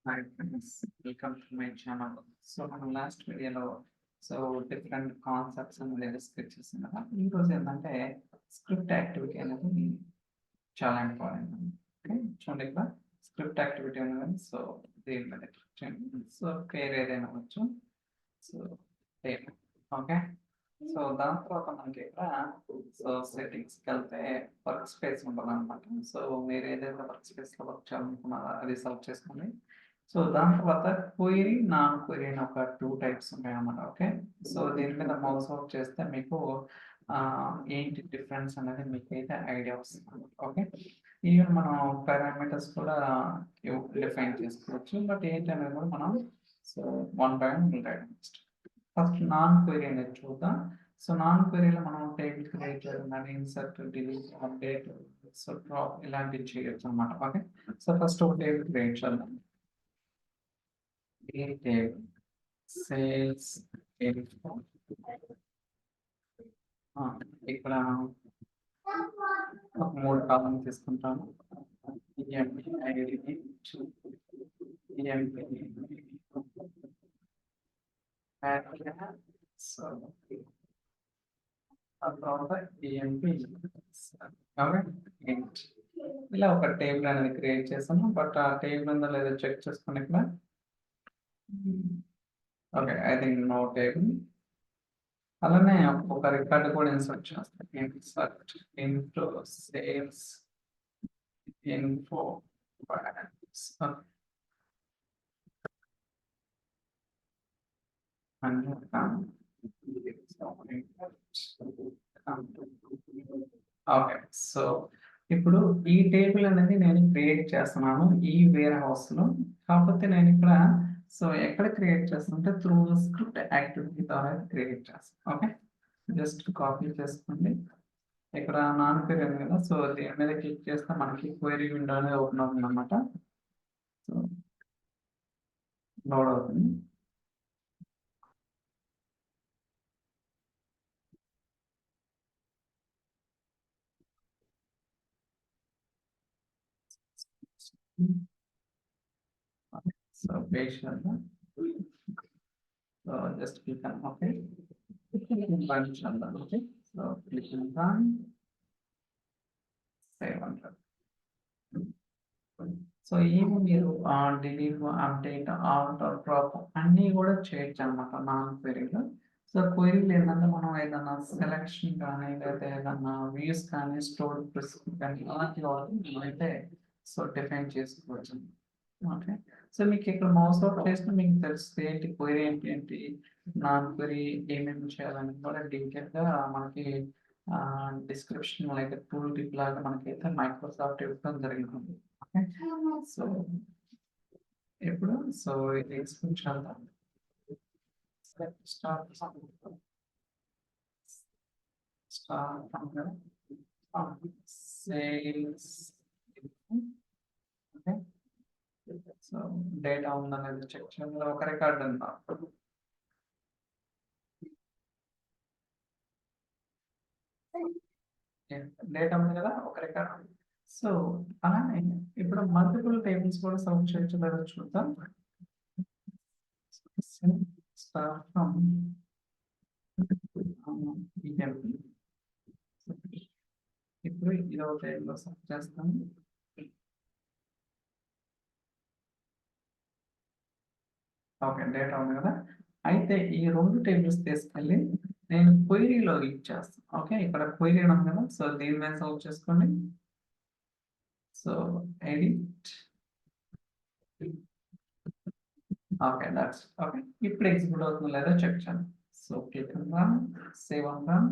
Hi friends, welcome to my channel. మన last వీడియోలో different concepts అనేది డిస్కస్ చేసాం కదా. ఈరోజు ఏంటంటే స్క్రిప్ట్ యాక్టివిటీ అనేది చాలా ఇంపార్టెంట్. ఓకే, చూడండి ఇక్కడ స్క్రిప్ట్ యాక్టివిటీ అనేది దీని మీద క్లిక్ చేయండి. పేరు ఏదైనా అవ్వచ్చు. పేరు ఓకే. దాని తర్వాత మనకి ఇక్కడ సెట్టింగ్స్కి వెళ్తే వర్క్ స్పేస్ ఉంటుంది అనమాట. మీరు ఏదైతే వర్క్ స్పేస్లో వర్క్ చేయాలనుకున్నారో అది సెలెక్ట్ చేసుకోండి. దాని తర్వాత క్వెరీ, నాన్ క్వెరీ అని ఒక 2 టైప్స్ ఉంటాయన్నమాట. ఓకే, దీని మీద మౌస్ అవుట్ చేస్తే మీకు ఏంటి డిఫరెన్స్ అనేది మీకైతే ఐడియా వస్తుంది. ఓకే, ఈవెన్ మనం పారామీటర్స్ కూడా డిఫైన్ చేసుకోవచ్చు. బట్ ఏంటి అనేది కూడా మనం వన్ బై వన్ రాయడం. ఫస్ట్ నాన్ క్వెరీ అనేది చూద్దాం. నాన్ క్వెరీలో మనం టేబుల్ క్రియేట్ చేయడం కానీ ఇన్సర్ట్, డిలీట్, అప్డేట్, డ్రాప్ ఇలాంటివి చేయొచ్చు అనమాట. ఓకే, ఫస్ట్ ఒక టేబుల్ క్రియేట్ చేద్దాం. table sales info ఇక్కడ ఒక 3 కాలం తీసుకుంటాను. ఇలా ఒక టేబుల్ అనేది క్రియేట్ చేసాము. బట్ ఆ టేబుల్ ఉందో లేదో చెక్ చేసుకుని ఇక్కడ okay, I think no table. అలానే ఒక రికార్డు కూడా ఇన్సర్ట్ చేస్తాను. Insert into sales info okay. ఇప్పుడు ఈ టేబుల్ అనేది నేను క్రియేట్ చేస్తున్నాను ఈ వేర్ హౌస్ లో. కాకపోతే నేను ఇక్కడ ఎక్కడ క్రియేట్ చేస్తుంటే త్రూ స్క్రిప్ట్ యాక్టివిటీ ద్వారా క్రియేట్ చేస్తాను. ఓకే, జస్ట్ కాపీ చేసుకోండి. ఇక్కడ నాన్ క్వెరీ ఉంది కదా, దీని మీద క్లిక్ చేస్తే మనకి క్వెరీ విండో అనేది ఓపెన్ అవుతుంది అనమాట. లోడ్ అవుతుంది. patient. Just click on OK. Run channel. Okay, click on run. Save on run. even మీరు డిలీట్, అప్డేట్, ఆల్ట్, డ్రాప్ అన్నీ కూడా చేయొచ్చు అనమాట నాన్ క్వెరీలో. క్వెరీలు ఏంటంటే మనం ఏదన్నా సెలెక్షన్ కానీ లేదా ఏదన్నా వ్యూస్ కానీ స్టోర్ ప్రిస్క్రిప్ట్ కానీ అలాంటి వాళ్ళు మనమైతే డిఫైన్ చేసుకోవచ్చు. ఓకే, మీకు ఇక్కడ మౌస్ అవుట్ చేస్తే మీకు తెలుస్తుంది ఏంటి క్వెరీ ఏంటి నాన్ క్వెరీ ఏమేమి చేయాలని కూడా డీటెయిల్గా మనకి డిస్క్రిప్షన్ లైక్ టూల్ టిప్ లాగా మనకైతే మైక్రోసాఫ్ట్ ఇవ్వడం జరిగింది. ఓకే, ఇప్పుడు ఇది ఎక్స్ప్లెయిన్ చేద్దాం. Start sales. ఓకే, డేటా ఉందనేది చెక్ చేయాలి. ఒక రికార్డ్ ఉందా, డేటా ఉంది కదా, ఒక రికార్డ్. అలానే ఇప్పుడు మల్టిపుల్ టేబుల్స్ కూడా సెలెక్ట్ చేయొచ్చు లేదా చూద్దాం. ఇప్పుడు ఇదో టేబుల్ సెలెక్ట్ చేస్తాము. ఓకే, డేటా ఉంది కదా. అయితే ఈ 2 టేబుల్స్ తీసుకెళ్ళి నేను క్వెరీలో ఇచ్చేస్తాను. ఓకే, ఇక్కడ క్వెరీ ఉంది కదా, దీని మీద సెలెక్ట్ చేసుకోండి. ఎడిట్. Okay, that's okay. ఇప్పుడు ఎగ్జిక్యూట్ అవుతుందో లేదో చెక్ చేయండి. Click on run, save on run.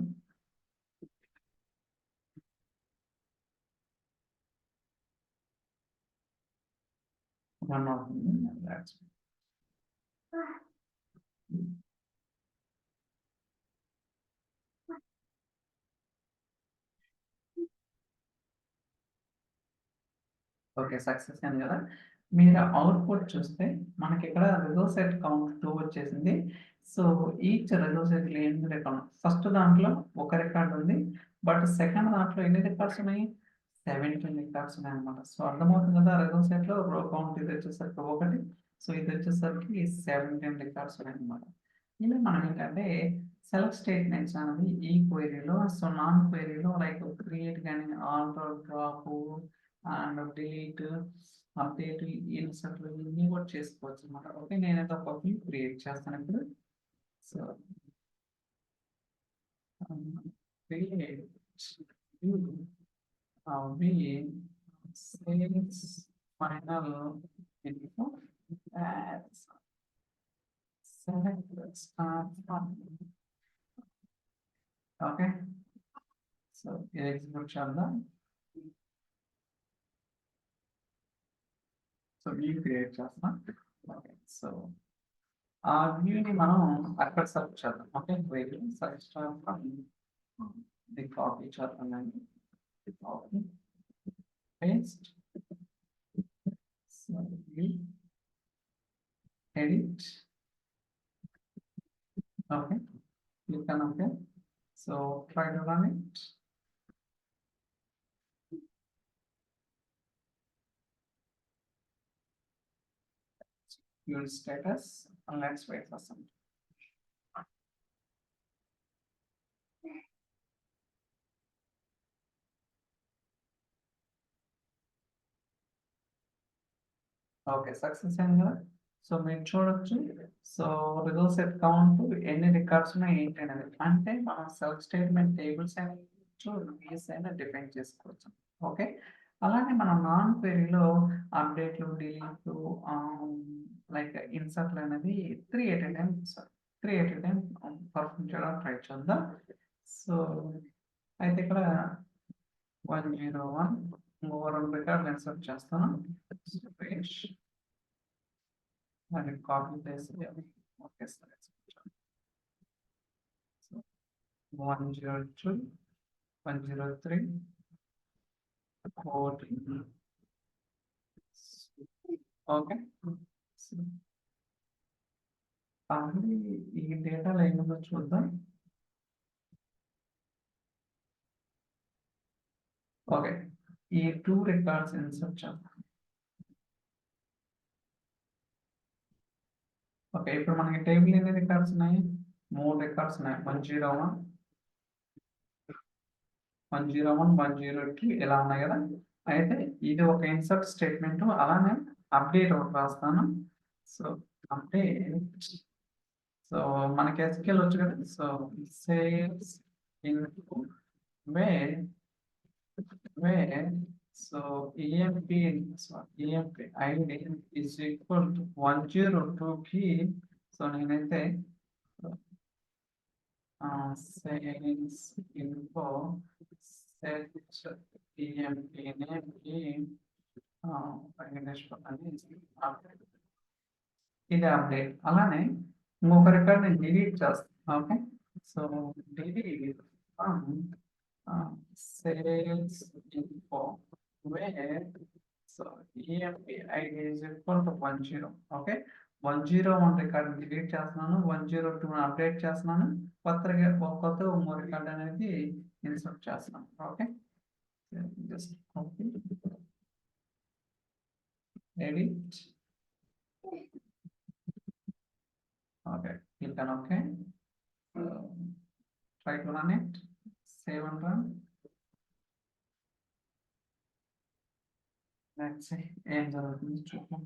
Run అవుతుంది. దట్స్ ఓకే, సక్సెస్ అయింది కదా. మీరు అవుట్పుట్ చూస్తే మనకి ఇక్కడ రిజల్ట్ సెట్ కౌంట్ 2 వచ్చేసింది. ఈచ్ రిజల్ట్ సెట్ ఎన్ని రికార్డ్, ఫస్ట్ దాంట్లో ఒక రికార్డ్ ఉంది. బట్ సెకండ్ దాంట్లో ఎన్ని రికార్డ్స్ ఉన్నాయి, 17 రికార్డ్స్ ఉన్నాయి అనమాట. అర్థమవుతుంది కదా, రిజల్ట్ సెట్ లో రో కౌంట్ ఇది వచ్చేసరికి 1, సో ఇది వచ్చేసరికి 17 రికార్డ్స్ ఉన్నాయన్నమాట. ఇలా మనం ఏంటంటే సెలెక్ట్ స్టేట్మెంట్స్ అనేది ఈ క్వెరీలో, సో నాన్ క్వెరీలో లైక్ క్రియేట్ కానీ alter, drop and delete, update, insert ఇవన్నీ కూడా చేసుకోవచ్చు అన్నమాట. ఓకే, నేనైతే ఒక వ్యూ క్రియేట్ చేస్తాను ఇప్పుడు. So create view we sales final info as select start from. Okay, so ఇది ఎగ్జిక్యూట్ చేద్దాం. సో వ్యూ క్రియేట్ చేస్తాం. ఓకే, సో ఆ వ్యూని మనం అక్కడ సెర్చ్ చేద్దాం. ఓకే, వెయిట్ సెర్చ్ చేద్దాం. ఇది కాపీ చేద్దాం అండి. Copy paste, so view edit. Okay, click on OK. So try to run it. Your status, and let's wait for some. Okay, success and so మీరు చూడొచ్చు. సో రిజల్ట్స్ ఎట్ కౌంట్ ఎన్ని records ఉన్నాయి ఏంటి అనేది, అంటే మనం సెల్ఫ్ స్టేట్మెంట్ టేబుల్స్ అయినా define చేసుకోవచ్చు. ఓకే, అలానే మనం నాన్ క్వెరీలో అప్డేట్లు, డిలీట్లు, లైక్ ఇన్సర్ట్లు అనేది 3 at a time పర్ఫామ్ చేయడం ట్రై చేద్దాం. సో అయితే ఇక్కడ 101 2 రికార్డులు ఇన్సర్ట్ చేస్తాను. and copy paste here. Okay, so let's so 102, 103, 14. Okay. So, ఈ డేటా లైన్ చూద్దాం. ఓకే, ఈ 2 రికార్డ్స్ ఇన్సర్ట్ చేద్దాం. ఓకే, ఇప్పుడు మనకి టేబుల్ ఎన్ని రికార్డ్స్ ఉన్నాయి? 3 రికార్డ్స్ ఉన్నాయి. 101, 101, 102 ఇలా ఉన్నాయి కదా. అయితే ఇది ఒక ఇన్సర్ట్ స్టేట్మెంట్, అలానే అప్డేట్ ఒకటి రాస్తాను. సో అప్డేట్, సో మనకి ఎస్క్యూఎల్ వచ్చు కదా. So sales info where so EMP ID is equal to 102 కి, సో నేనైతే sales info set EMP name కి ఇది అప్డేట్. అలానే ఇంకొక రికార్డ్ నేను డిలీట్ చేస్తాను. Okay, so delete sales info where so EMP ID is equal to 10. Okay, 101 record delete చేస్తున్నాను, 102 update చేస్తున్నాను, కొత్త రికార్డ్ అనేది ఇన్సర్ట్ చేస్తున్నాను. Okay, just copy edit. Okay, click on OK. Try to run it. Save and run. Let's see ఏం జరుగుతుంది చూద్దాం.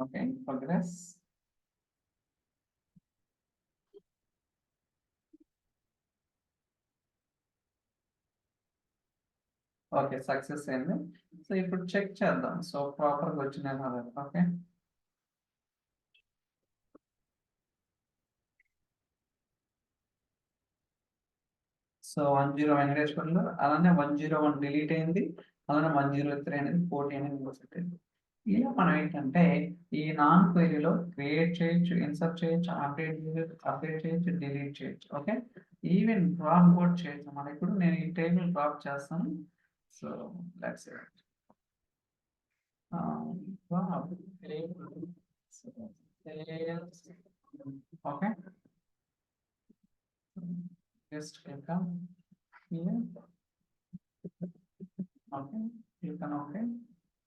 Okay, progress. Okay, success అయింది. So ఇప్పుడు చెక్ చేద్దాం. సో ప్రాపర్గా వచ్చినాయి రాలేదు. ఓకే, సో 10 వెంకటేశ్వర్లు, అలానే 101 డిలీట్ అయింది, అలానే 103 అనేది 40 అనేది సెట్ అయింది. ఇలా మనం ఏంటంటే ఈ నాన్ క్వెరీలో క్రియేట్ చేయొచ్చు, ఇన్సర్ట్ చేయొచ్చు, అప్డేట్ చేయొచ్చు, డిలీట్ చేయొచ్చు. ఓకే, ఈవెన్ డ్రాప్ కూడా చేయొచ్చు. మన ఇప్పుడు నేను ఈ టేబుల్ డ్రాప్ చేస్తాను. So let's say drop table. Okay, just click on here. Okay, you can okay.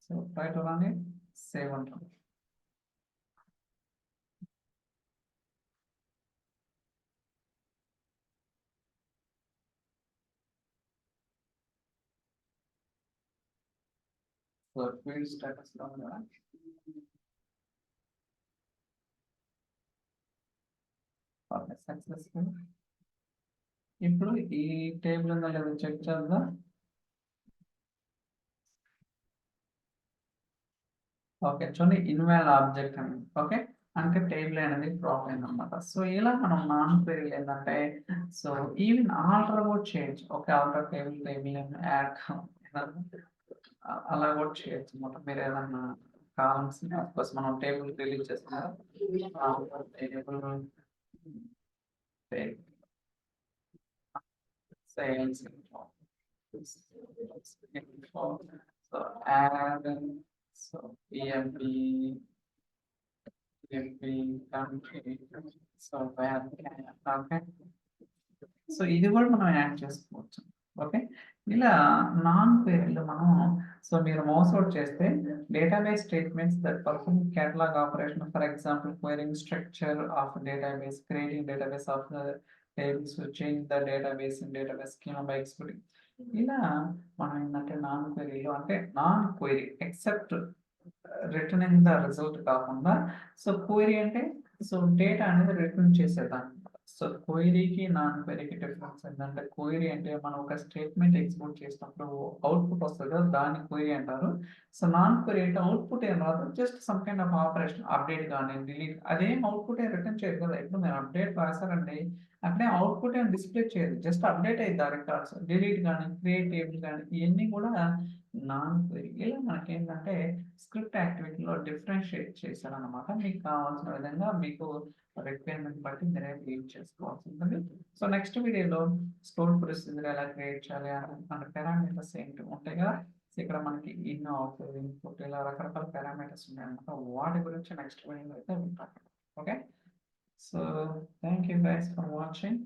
So try to run it, save and run. So field status down there. Okay, successful. ఇప్పుడు ఈ table ఉందా లేదా check చేద్దాం. Okay చూడండి ఇన్వాల్ object అని okay అంటే table అనేది ప్రాప్ అయింది అనమాట. సో ఇలా మనం నాన్ క్వెరీ ఏంటంటే సో ఈవెన్ ఆల్టర్ కూడా చేయొచ్చు. ఓకే ఆల్టర్ టేబుల్ యాడ్ అలా కూడా చేయొచ్చు అనమాట. మీరు ఏదన్నా కాలమ్స్ కోర్స్ మనం టేబుల్ రిలీజ్ చేస్తున్నాం table sales so add so EMP country so okay so ఇది కూడా మనం యాడ్ చేసుకోవచ్చు. ఓకే ఇలా నాన్ క్వెరీలో మనం సో మీరు మౌస్ అవుట్ చేస్తే database statements that perform catalog operation for example querying structure of database creating database of tables change the database in database schema by exporting ఇలా మనం ఏంటంటే నాన్ క్వెరీలో అంటే non query except return in the result కాకుండా so query అంటే so data అనేది return చేసేదాన్ని. So క్వెరీకి నాన్ క్వెరీకి డిఫరెన్స్ ఏంటంటే క్వెరీ అంటే మనం ఒక స్టేట్మెంట్ ఎగ్జిక్యూట్ చేసినప్పుడు అవుట్పుట్ వస్తుంది కదా దాన్ని క్వెరీ అంటారు. సో నాన్ క్వెరీ అంటే అవుట్పుట్ ఏం రాదు just some kind of operation update కానీ డిలీట్ అదేం అవుట్పుట్ ఏం రిటర్న్ చేయదు కదా. ఇప్పుడు మీరు అప్డేట్ రాశారండి అట్లే అవుట్పుట్ ఏం డిస్ప్లే చేయదు జస్ట్ అప్డేట్ అయ్యింది ఆ రికార్డ్స్ డిలీట్ కానీ క్రియేట్ టేబుల్ కానీ ఇవన్నీ కూడా నాన్ క్వెరీ. ఇలా మనకేంటంటే స్క్రిప్ట్ యాక్టివిటీలో డిఫరెన్షియేట్ చేశారనమాట. మీకు కావాల్సిన విధంగా మీకు రిక్వైర్మెంట్ బట్టి మీరే రీడ్ చేసుకోవాల్సి ఉంటుంది. సో నెక్స్ట్ వీడియోలో స్టోర్ ప్రొసీజర్ ఎలా క్రియేట్ చేయాలి మన పారామీటర్స్ ఏంటి ఉంటాయి కదా. సో ఇక్కడ మనకి ఇన్ అవుట్ ఇన్పుట్ ఇలా రకరకాల పారామీటర్స్ ఉన్నాయి అనమాట. వాటి గురించి నెక్స్ట్ వీడియోలో అయితే ఉంటాం. Okay so thank you guys for watching.